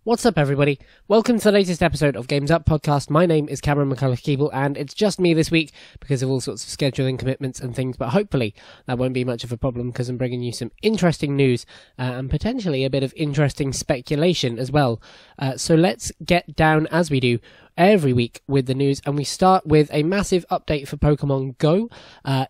What's up, everybody? Welcome to the latest episode of Games Up Podcast. My name is Cameron McCulloch-Keeble, and it's just me this week because of all sorts of scheduling commitments and things, but hopefully that won't be much of a problem because I'm bringing you some interesting news and potentially a bit of interesting speculation as well. So let's get down, as we do every week, with the news, and we start with a massive update for Pokemon Go.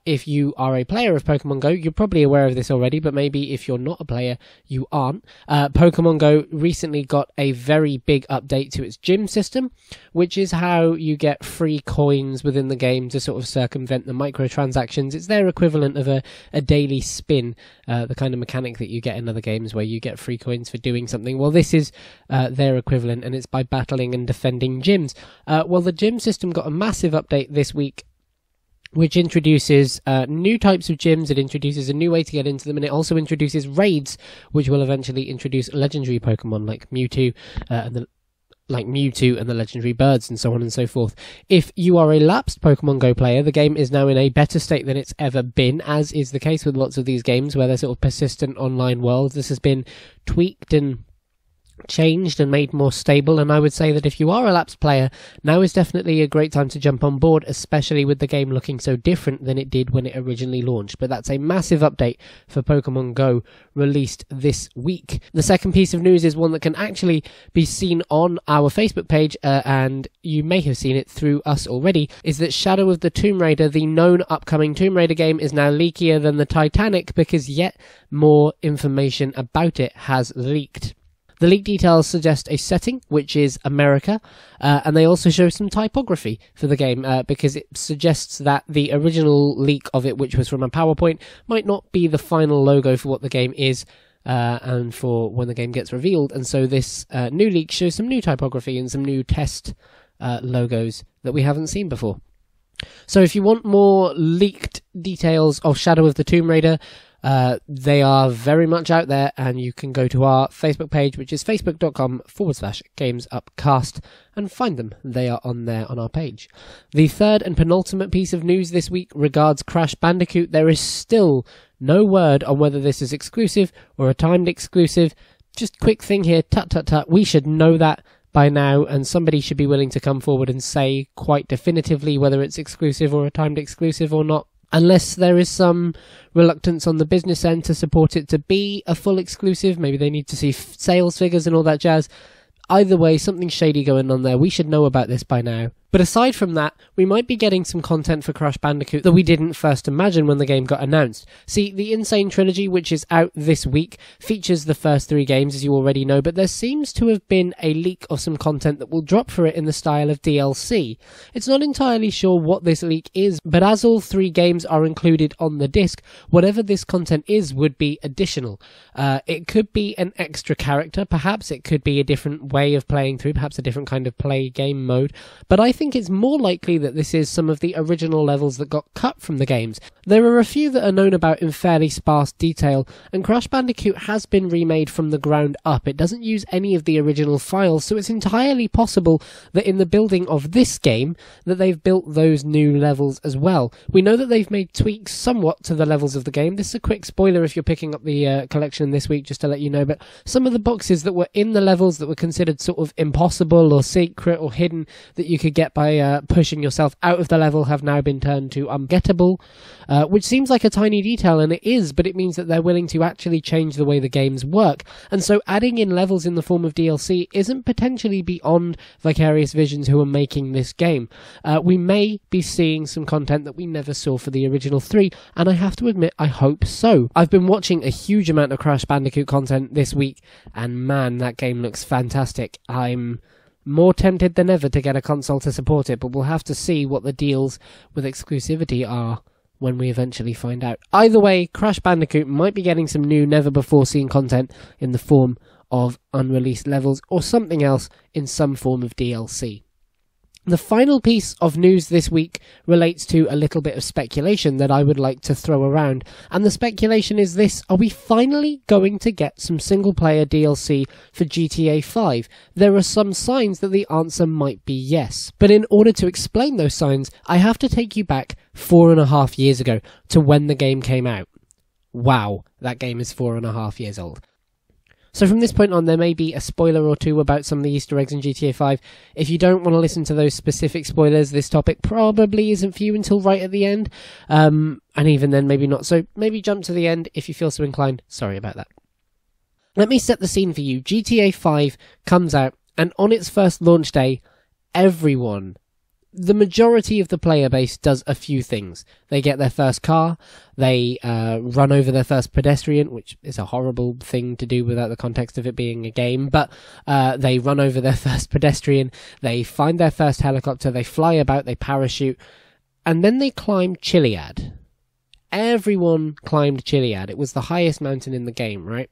If you are a player of Pokemon Go, you're probably aware of this already, but maybe if you're not a player, you aren't. Pokemon Go recently got a very big update to its gym system, which is how you get free coins within the game to sort of circumvent the microtransactions. It's their equivalent of a daily spin, the kind of mechanic that you get in other games where you get free coins for doing something. Well, this is their equivalent, and it's by battling and defending gyms. Well, the gym system got a massive update this week, which introduces new types of gyms. It introduces a new way to get into them, and it also introduces raids, which will eventually introduce legendary Pokemon like Mewtwo and the legendary birds and so on and so forth. If you are a lapsed Pokemon Go player, the game is now in a better state than it's ever been, as is the case with lots of these games where they're sort of persistent online worlds. This has been tweaked and changed and made more stable, and I would say that if you are a lapsed player, now is definitely a great time to jump on board, especially with the game looking so different than it did when it originally launched. But that's a massive update for Pokemon Go released this week. The second piece of news is one that can actually be seen on our Facebook page, and you may have seen it through us already, is that Shadow of the Tomb Raider, the known upcoming Tomb Raider game, is now leakier than the Titanic because yet more information about it has leaked. The leak details suggest a setting, which is America, and they also show some typography for the game, because it suggests that the original leak of it, which was from a PowerPoint, might not be the final logo for what the game is, and for when the game gets revealed. And so this new leak shows some new typography and some new test logos that we haven't seen before. So if you want more leaked details of Shadow of the Tomb Raider, they are very much out there, and you can go to our Facebook page, which is facebook.com/GamesUpcast, and find them. They are on there on our page. The third and penultimate piece of news this week regards Crash Bandicoot. There is still no word on whether this is exclusive or a timed exclusive. Just quick thing here, tut. We should know that by now, and somebody should be willing to come forward and say quite definitively whether it's exclusive or a timed exclusive or not. Unless there is some reluctance on the business end to support it to be a full exclusive. Maybe they need to see sales figures and all that jazz. Either way, something shady going on there. We should know about this by now. But aside from that, we might be getting some content for Crash Bandicoot that we didn't first imagine when the game got announced. See, the Insane Trilogy, which is out this week, features the first 3 games, as you already know, but there seems to have been a leak of some content that will drop for it in the style of DLC. It's not entirely sure what this leak is, but as all 3 games are included on the disc, whatever this content is would be additional. It could be an extra character, perhaps it could be a different way of playing through, perhaps a different kind of play game mode, but I think it's more likely that this is some of the original levels that got cut from the games. There are a few that are known about in fairly sparse detail, and Crash Bandicoot has been remade from the ground up. It doesn't use any of the original files, so it's entirely possible that in the building of this game that they've built those new levels as well. We know that they've made tweaks somewhat to the levels of the game. This is a quick spoiler if you're picking up the collection this week, just to let you know, but some of the boxes that were in the levels that were considered sort of impossible or secret or hidden that you could get by pushing yourself out of the level have now been turned to ungettable, which seems like a tiny detail, and it is, but it means that they're willing to actually change the way the games work. And so adding in levels in the form of DLC isn't potentially beyond Vicarious Visions, who are making this game. We may be seeing some content that we never saw for the original 3, and I have to admit, I hope so. I've been watching a huge amount of Crash Bandicoot content this week, and man, that game looks fantastic. I'm more tempted than ever to get a console to support it, but we'll have to see what the deals with exclusivity are when we eventually find out. Either way, Crash Bandicoot might be getting some new, never-before-seen content in the form of unreleased levels or something else in some form of DLC. The final piece of news this week relates to a little bit of speculation that I would like to throw around, and the speculation is this: are we finally going to get some single-player DLC for GTA 5? There are some signs that the answer might be yes, but in order to explain those signs, I have to take you back 4.5 years ago to when the game came out. Wow, that game is 4.5 years old. So from this point on, there may be a spoiler or two about some of the Easter eggs in GTA 5. If you don't want to listen to those specific spoilers, this topic probably isn't for you until right at the end. And even then, maybe not. So maybe jump to the end if you feel so inclined. Sorry about that. Let me set the scene for you. GTA 5 comes out, and on its first launch day, everyone, the majority of the player base, does a few things. They get their first car, they run over their first pedestrian, which is a horrible thing to do without the context of it being a game, but they run over their first pedestrian, they find their first helicopter, they fly about, they parachute, and then they climb Chiliad. Everyone climbed Chiliad. It was the highest mountain in the game, right?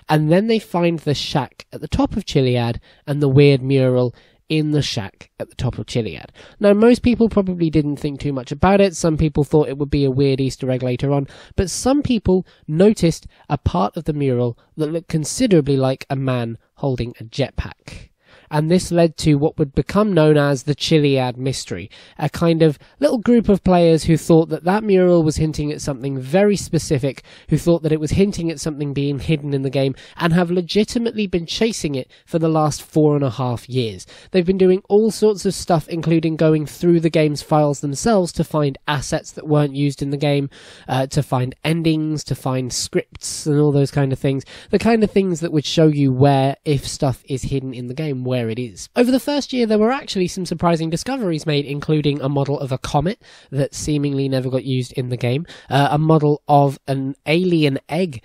And then they find the shack at the top of Chiliad and the weird mural in the shack at the top of Chiliad. Now, most people probably didn't think too much about it. Some people thought it would be a weird Easter egg later on, but some people noticed a part of the mural that looked considerably like a man holding a jetpack. And this led to what would become known as the Chiliad Mystery, a kind of little group of players who thought that that mural was hinting at something very specific, who thought that it was hinting at something being hidden in the game, and have legitimately been chasing it for the last 4.5 years. They've been doing all sorts of stuff, including going through the game's files themselves to find assets that weren't used in the game, to find endings, to find scripts, and all those kind of things. The kind of things that would show you where, if stuff is hidden in the game, where it is. Over the first year, there were actually some surprising discoveries made, including a model of a comet that seemingly never got used in the game, a model of an alien egg.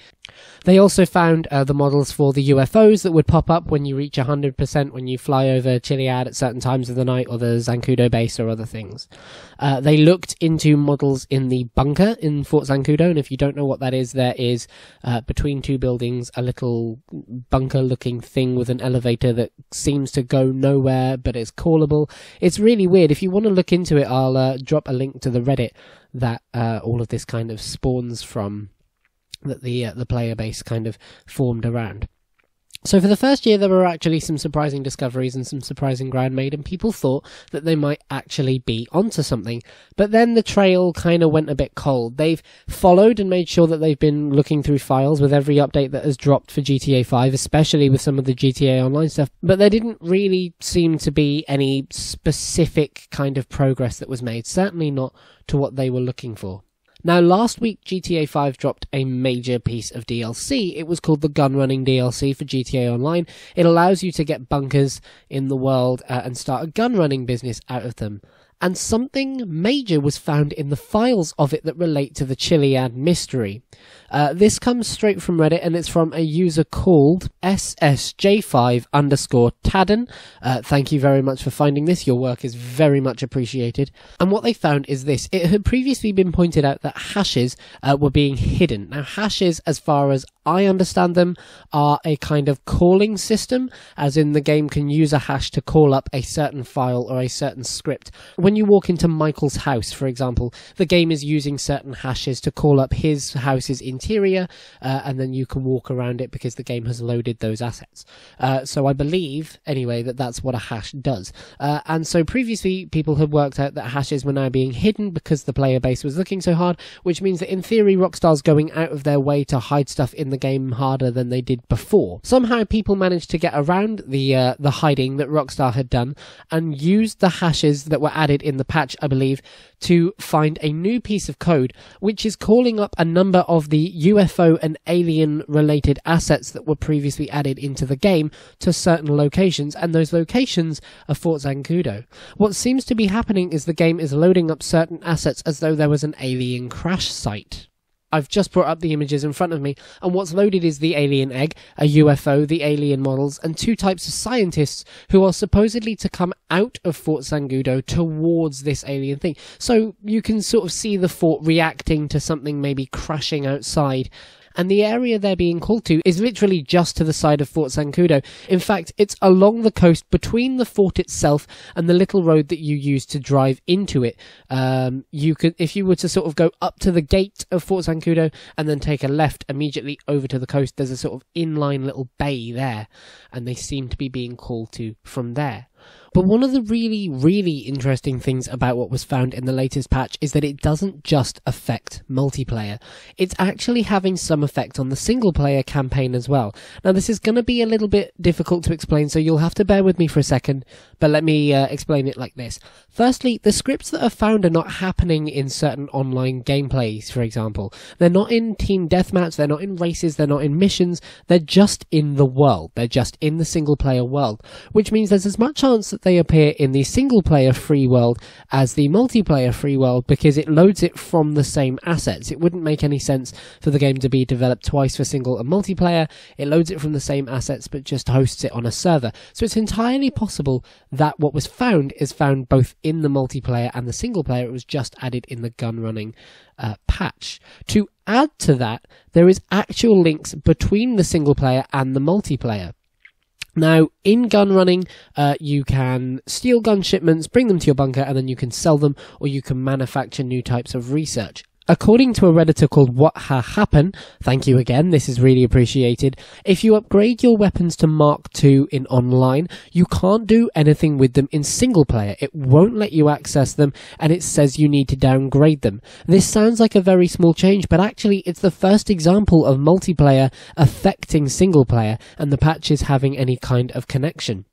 They also found the models for the UFOs that would pop up when you reach 100% when you fly over Chiliad at certain times of the night, or the Zancudo base, or other things. They looked into models in the bunker in Fort Zancudo, and if you don't know what that is, there is, between two buildings, a little bunker-looking thing with an elevator that seems to go nowhere, but is callable. It's really weird. If you want to look into it, I'll drop a link to the Reddit that all of this kind of spawns from, that the player base kind of formed around. So for the first year, there were actually some surprising discoveries and some surprising ground made, and people thought that they might actually be onto something. But then the trail kind of went a bit cold. They've followed and made sure that they've been looking through files with every update that has dropped for GTA 5, especially with some of the GTA Online stuff, but there didn't really seem to be any specific kind of progress that was made, certainly not to what they were looking for. Now, last week, GTA 5 dropped a major piece of DLC. It was called the Gun Running DLC for GTA Online. It allows you to get bunkers in the world and start a gun running business out of them. And something major was found in the files of it that relate to the Chiliad mystery. This comes straight from Reddit, and it's from a user called SSJ5_Tadden. Thank you very much for finding this. Your work is very much appreciated. And what they found is this. It had previously been pointed out that hashes were being hidden. Now, hashes, as far as I understand them, are a kind of calling system, as in the game can use a hash to call up a certain file or a certain script. When you walk into Michael's house, for example, the game is using certain hashes to call up his house's interior, and then you can walk around it because the game has loaded those assets. So I believe, anyway, that that's what a hash does. And so previously, people had worked out that hashes were now being hidden because the player base was looking so hard, which means that in theory, Rockstar's going out of their way to hide stuff in the game harder than they did before. Somehow people managed to get around the hiding that Rockstar had done and used the hashes that were added in the patch, I believe, to find a new piece of code which is calling up a number of the UFO and alien related assets that were previously added into the game to certain locations, and those locations are Fort Zancudo. What seems to be happening is the game is loading up certain assets as though there was an alien crash site. I've just brought up the images in front of me, and what's loaded is the alien egg, a UFO, the alien models, and two types of scientists who are supposedly to come out of Fort Zancudo towards this alien thing. So you can sort of see the fort reacting to something maybe crashing outside. And the area they're being called to is literally just to the side of Fort Zancudo. In fact, it's along the coast between the fort itself and the little road that you use to drive into it. You could, if you were to sort of go up to the gate of Fort Zancudo and then take a left immediately over to the coast, there's a sort of inline little bay there, and they seem to be being called to from there. But one of the really, really interesting things about what was found in the latest patch is that it doesn't just affect multiplayer. It's actually having some effect on the single player campaign as well. Now this is going to be a little bit difficult to explain, so you'll have to bear with me for a second, but let me explain it like this. Firstly, the scripts that are found are not happening in certain online gameplays, for example. They're not in team deathmatch, they're not in races, they're not in missions, they're just in the world. They're just in the single player world, which means there's as much chance that they appear in the single player free world as the multiplayer free world, because it loads it from the same assets. It wouldn't make any sense for the game to be developed twice for single and multiplayer. It loads it from the same assets but just hosts it on a server. So it's entirely possible that what was found is found both in the multiplayer and the single player. It was just added in the gun running patch. To add to that, there is actual links between the single player and the multiplayer. Now, in gun running, you can steal gun shipments, bring them to your bunker, and then you can sell them, or you can manufacture new types of research. According to a Redditor called What Ha Happen, thank you again, this is really appreciated, if you upgrade your weapons to Mark II in online, you can't do anything with them in single player. It won't let you access them, and it says you need to downgrade them. This sounds like a very small change, but actually it's the first example of multiplayer affecting single player, and the patch is having any kind of connection.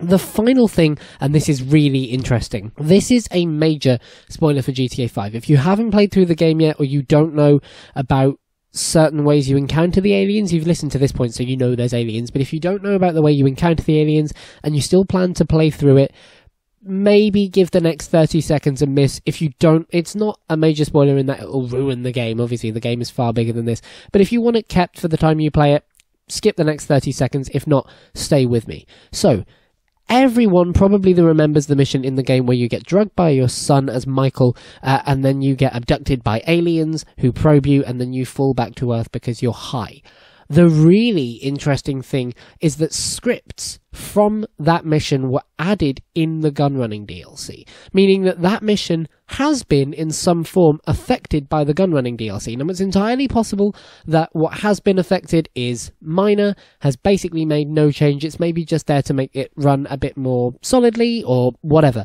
The final thing, and this is really interesting, this is a major spoiler for GTA 5. If you haven't played through the game yet, or you don't know about certain ways you encounter the aliens, you've listened to this point so you know there's aliens, but if you don't know about the way you encounter the aliens, and you still plan to play through it, maybe give the next 30 seconds a miss. If you don't, it's not a major spoiler in that it'll ruin the game. Obviously, the game is far bigger than this, but if you want it kept for the time you play it, skip the next 30 seconds. If not, stay with me. So, everyone probably remembers the mission in the game where you get drugged by your son as Michael, and then you get abducted by aliens who probe you, and then you fall back to Earth because you're high. The really interesting thing is that scripts from that mission were added in the gunrunning DLC, meaning that that mission has been in some form affected by the gunrunning DLC. Now, it's entirely possible that what has been affected is minor, has basically made no change. It's maybe just there to make it run a bit more solidly or whatever.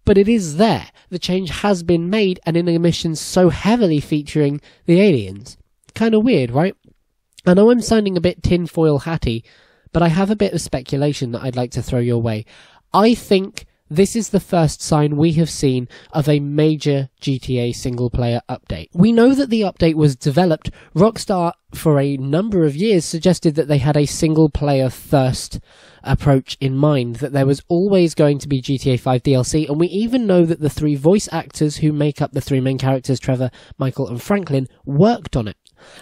But it is there. The change has been made, and in a mission so heavily featuring the aliens. Kind of weird, right? I know I'm sounding a bit tinfoil hatty, but I have a bit of speculation that I'd like to throw your way. I think this is the first sign we have seen of a major GTA single-player update. We know that the update was developed. Rockstar, for a number of years, suggested that they had a single-player first approach in mind, that there was always going to be GTA 5 DLC, and we even know that the three voice actors who make up the three main characters, Trevor, Michael and Franklin, worked on it.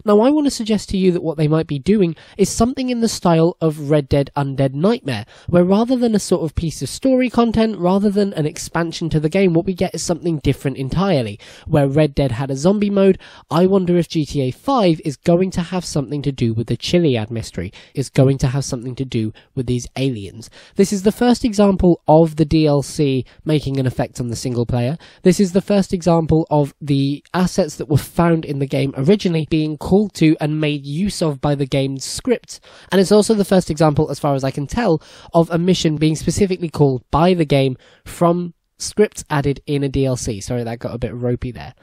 Now, I want to suggest to you that what they might be doing is something in the style of Red Dead Undead Nightmare, where rather than a sort of piece of story content, rather than an expansion to the game, what we get is something different entirely. Where Red Dead had a zombie mode, I wonder if GTA 5 is going to have something to do with the Chiliad mystery, is going to have something to do with these aliens. This is the first example of the DLC making an effect on the single player. This is the first example of the assets that were found in the game originally being called to and made use of by the game's script. And it's also the first example, as far as I can tell, of a mission being specifically called by the game from scripts added in a DLC. Sorry, that got a bit ropey there.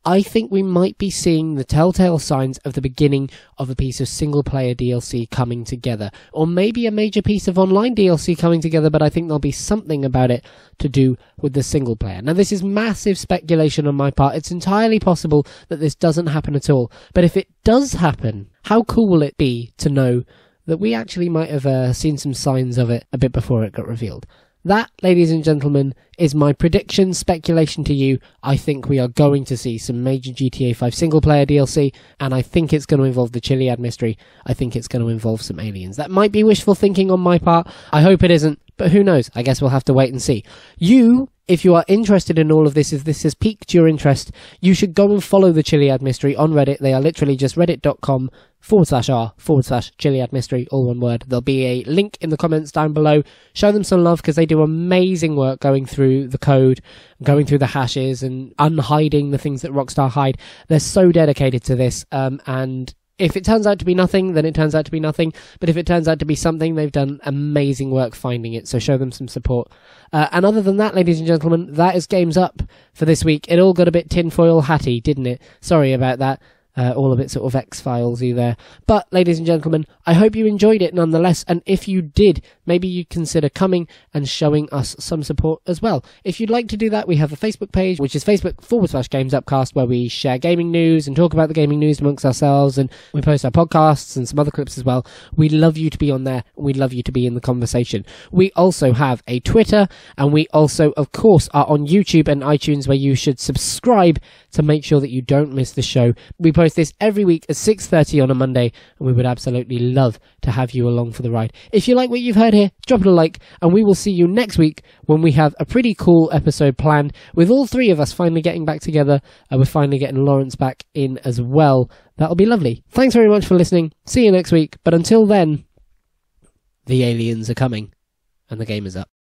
I think we might be seeing the telltale signs of the beginning of a piece of single-player DLC coming together. Or maybe a major piece of online DLC coming together, but I think there'll be something about it to do with the single-player. Now, this is massive speculation on my part. It's entirely possible that this doesn't happen at all. But if it does happen, how cool will it be to know that we actually might have seen some signs of it a bit before it got revealed? That, ladies and gentlemen, is my prediction, speculation to you. I think we are going to see some major GTA 5 single-player DLC, and I think it's going to involve the Chiliad mystery. I think it's going to involve some aliens. That might be wishful thinking on my part. I hope it isn't, but who knows? I guess we'll have to wait and see. You, if you are interested in all of this, if this has piqued your interest, you should go and follow the Chiliad mystery on Reddit. They are literally just reddit.com/r/Chiliad mystery, all one word. There'll be a link in the comments down below. Show them some love, because they do amazing work going through the code, going through the hashes and unhiding the things that Rockstar hide. They're so dedicated to this, and If it turns out to be nothing, then it turns out to be nothing. But if it turns out to be something, they've done amazing work finding it. So show them some support. And other than that, ladies and gentlemen, that is Games Up for this week. It all got a bit tinfoil hatty, didn't it? Sorry about that. All a bit sort of X-Files-y there. But, ladies and gentlemen, I hope you enjoyed it nonetheless, and if you did, maybe you'd consider coming and showing us some support as well. If you'd like to do that, we have a Facebook page, which is Facebook.com/GamesUpcast, where we share gaming news and talk about the gaming news amongst ourselves, and we post our podcasts and some other clips as well. We'd love you to be on there, and we'd love you to be in the conversation. We also have a Twitter, and we also, of course, are on YouTube and iTunes, where you should subscribe to make sure that you don't miss the show. We post this every week at 6:30 on a Monday, and we would absolutely love to have you along for the ride. If you like what you've heard here, drop it a like, and we will see you next week when we have a pretty cool episode planned with all three of us finally getting back together, and we're finally getting Lawrence back in as well. That'll be lovely. Thanks very much for listening. See you next week, but until then, the aliens are coming, and the game is up.